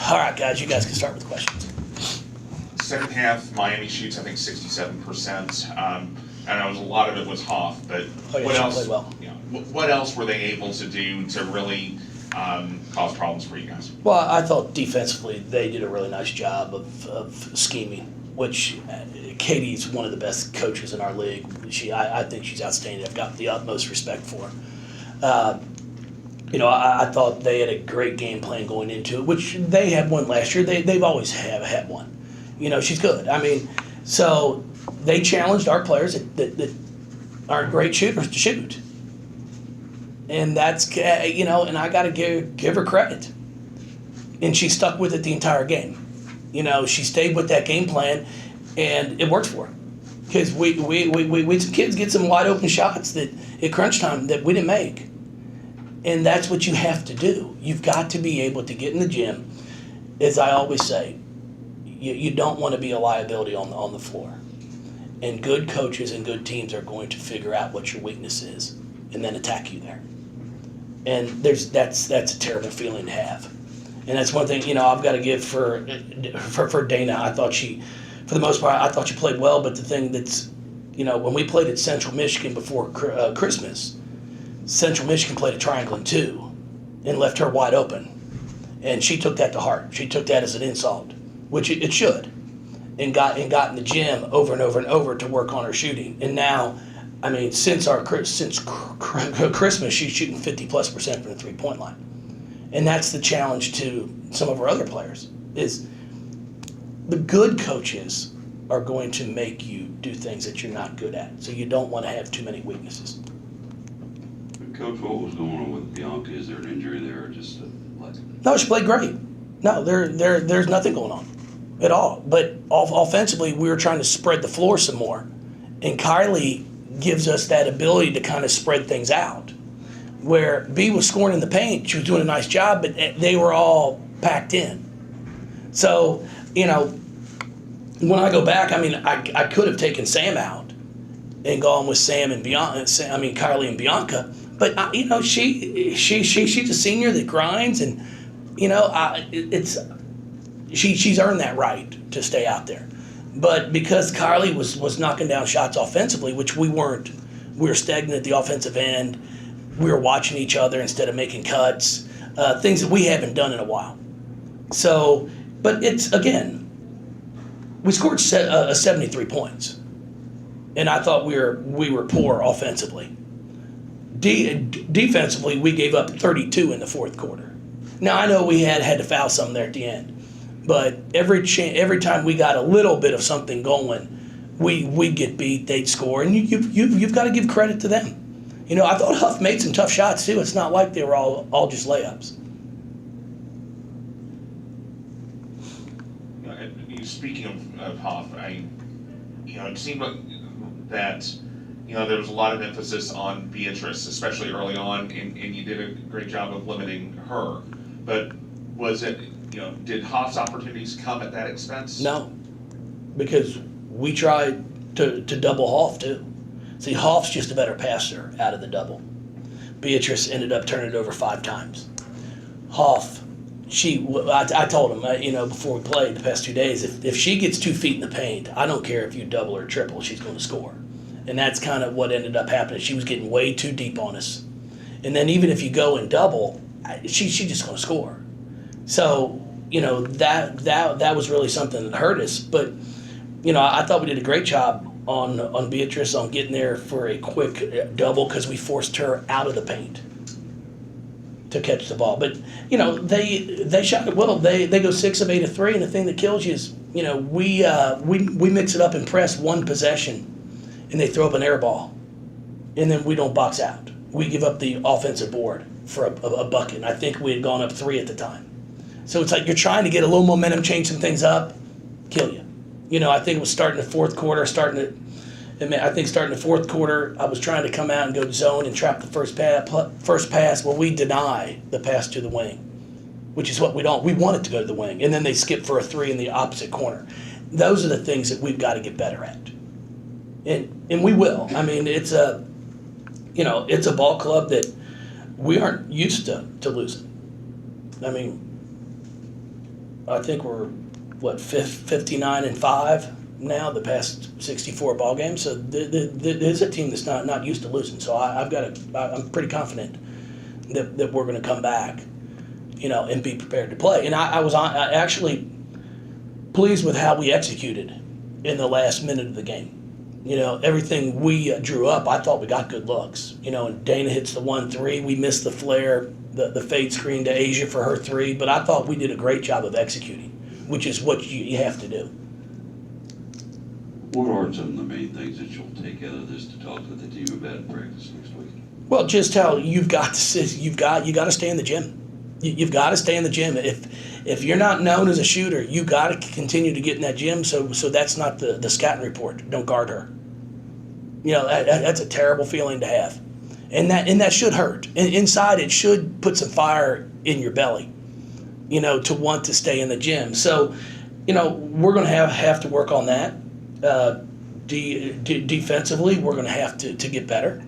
All right, guys, you guys can start with questions. Second half, Miami shoots, I think, 67%. And a lot of it was Hoff, but what else? Played well. What else were they able to do to really cause problems for you guys? Well, I thought defensively they did a really nice job of scheming, which Katie's one of the best coaches in our league. I think she's outstanding. I've got the utmost respect for her. I thought they had a great game plan going into it, which they had one last year. They've always had one. She's good. So they challenged our players that aren't great shooters to shoot. And that's, and I got to give her credit. And she stuck with it the entire game. She stayed with that game plan, and it worked for her. Because we some kids get some wide open shots that at crunch time that we didn't make. And that's what you have to do. You've got to be able to get in the gym. As I always say, you don't want to be a liability on the floor. And good coaches and good teams are going to figure out what your weakness is and then attack you there. And that's a terrible feeling to have. And that's one thing, I've got to give for Dana. I thought for the most part, I thought she played well, but the thing that's, when we played at Central Michigan before Christmas, Central Michigan played a triangle in 2 and left her wide open. And she took that to heart. She took that as an insult, which it should, and got in the gym over and over and over to work on her shooting. And now, since Christmas, she's shooting 50+% from the 3-point line. And that's the challenge to some of our other players, is the good coaches are going to make you do things that you're not good at. So you don't want to have too many weaknesses. Coach, what was going on with Bianca? Is there an injury there or just what? No, she played great. No, there's nothing going on at all. But offensively, we were trying to spread the floor some more. And Kylie gives us that ability to kind of spread things out. Where B was scoring in the paint, she was doing a nice job, but they were all packed in. So, when I go back, I could have taken Sam out and gone with Sam and Kylie and Bianca. But she's a senior that grinds, and she's earned that right to stay out there. But because Kylie was knocking down shots offensively, which we weren't, we were stagnant at the offensive end. We were watching each other instead of making cuts, things that we haven't done in a while. So, but it's, again, we scored 73 points, and I thought we were poor offensively. Defensively, we gave up 32 in the fourth quarter. Now, I know we had to foul some there at the end, but every time we got a little bit of something going, we'd get beat, they'd score, and you've got to give credit to them. I thought Huff made some tough shots too. It's not like they were all just layups. Speaking of Huff, it seemed like that there was a lot of emphasis on Beatrice, especially early on, and you did a great job of limiting her. But was it, did Hoff's opportunities come at that expense? No, because we tried to double Hoff too. See, Hoff's just a better passer out of the double. Beatrice ended up turning it over 5 times. Hoff, I told him, before we played the past 2 days, if she gets 2 feet in the paint, I don't care if you double or triple, she's going to score. And that's kind of what ended up happening. She was getting way too deep on us. And then even if you go and double, she's just going to score. So, that was really something that hurt us. But, I thought we did a great job on Beatrice on getting there for a quick double because we forced her out of the paint to catch the ball. But, they shot it well. They go 6 of 8 of 3, and the thing that kills you is, we mix it up and press one possession, and they throw up an air ball, and then we don't box out. We give up the offensive board for a bucket, and I think we had gone up 3 at the time. So it's like you're trying to get a little momentum, change some things up, kill you. I think it was starting the fourth quarter, starting the fourth quarter, I was trying to come out and go zone and trap the first pass. Well, we deny the pass to the wing, which is what we don't. We want it to go to the wing, and then they skip for a 3 in the opposite corner. Those are the things that we've got to get better at. And we will. It's a ball club that we aren't used to losing. I think we're, 59-5 now, the past 64 ball games. So this is a team that's not used to losing. So I'm pretty confident that we're going to come back, and be prepared to play. And I was actually pleased with how we executed in the last minute of the game. Everything we drew up, I thought we got good looks. And Dana hits the 1-3. We missed the flare, the fade screen to Asia for her 3. But I thought we did a great job of executing, which is what you have to do. What are some of the main things that you'll take out of this to talk to the team about in practice next week? Well, just how you got to stay in the gym. You've got to stay in the gym. If you're not known as a shooter, you got to continue to get in that gym. So that's not the scouting report. Don't guard her. That's a terrible feeling to have, and that should hurt. And inside, it should put some fire in your belly, to want to stay in the gym. So, we're going to have to work on that. Defensively, we're going to have to get better.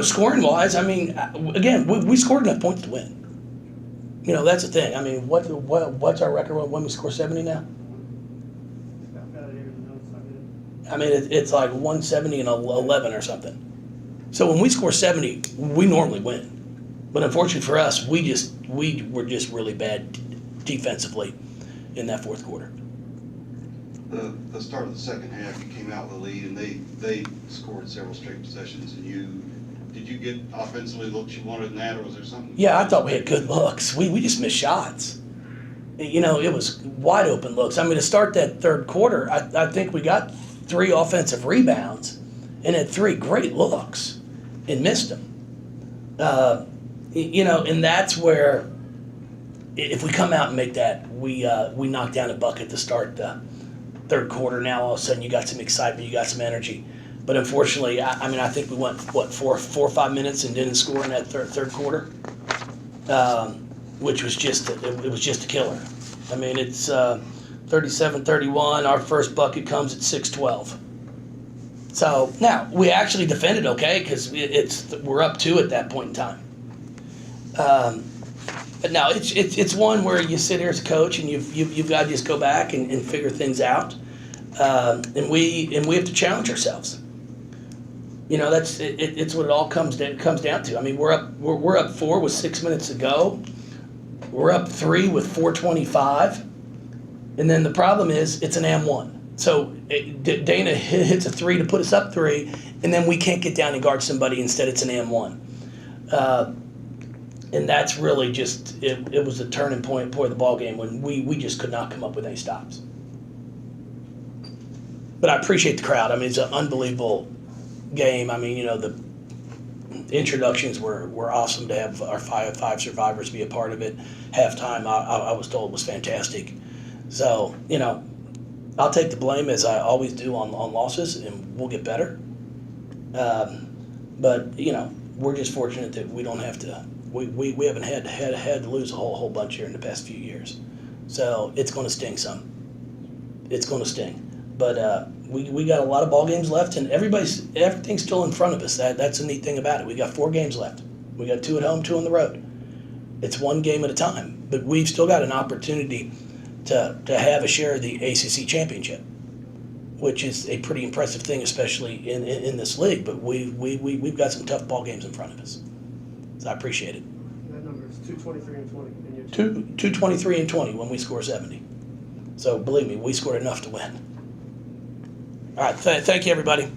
Scoring wise, again, we scored enough points to win. That's the thing. What's our record when we score 70 now? It's like 170 and 11 or something. So when we score 70, we normally win. But unfortunately for us, we were just really bad defensively in that fourth quarter. The start of the second half, you came out with a lead, and they scored several straight possessions. And did you get offensively looks you wanted in that, or was there something? Yeah, I thought we had good looks. We just missed shots. It was wide open looks. To start that third quarter, I think we got 3 offensive rebounds and had 3 great looks and missed them. And that's where, if we come out and make that, we knock down a bucket to start the third quarter. Now all of a sudden you got some excitement, you got some energy. But unfortunately, I think we went 4 or 5 minutes and didn't score in that third quarter, which was just a killer. It's 37-31. Our first bucket comes at 6:12. So now we actually defended okay because we're up 2 at that point in time. But no, it's one where you sit here as a coach and you've got to just go back and figure things out, and we have to challenge ourselves. It's what it all comes down to. We're up 4 with 6 minutes to go. We're up 3 with 4:25, and then the problem is it's an M1. So Dana hits a 3 to put us up 3, and then we can't get down and guard somebody. Instead, it's an M1. And that's really just, it was a turning point for the ball game when we just could not come up with any stops. But I appreciate the crowd. It's an unbelievable game. The introductions were awesome to have our five survivors be a part of it. Halftime, I was told, was fantastic. So, I'll take the blame as I always do on losses, and we'll get better. But, we're just fortunate that we don't have to. We haven't had to lose a whole bunch here in the past few years, so it's going to sting some. It's going to sting, but we got a lot of ball games left, and everything's still in front of us. That's the neat thing about it. We got 4 games left. We got 2 at home, 2 on the road. It's one game at a time, but we've still got an opportunity to have a share of the ACC championship, which is a pretty impressive thing, especially in this league. But we've got some tough ball games in front of us. So I appreciate it. That number is 223 and 20. And you're 223 and 20 when we score 70. So believe me, we scored enough to win. All right, thank you, everybody.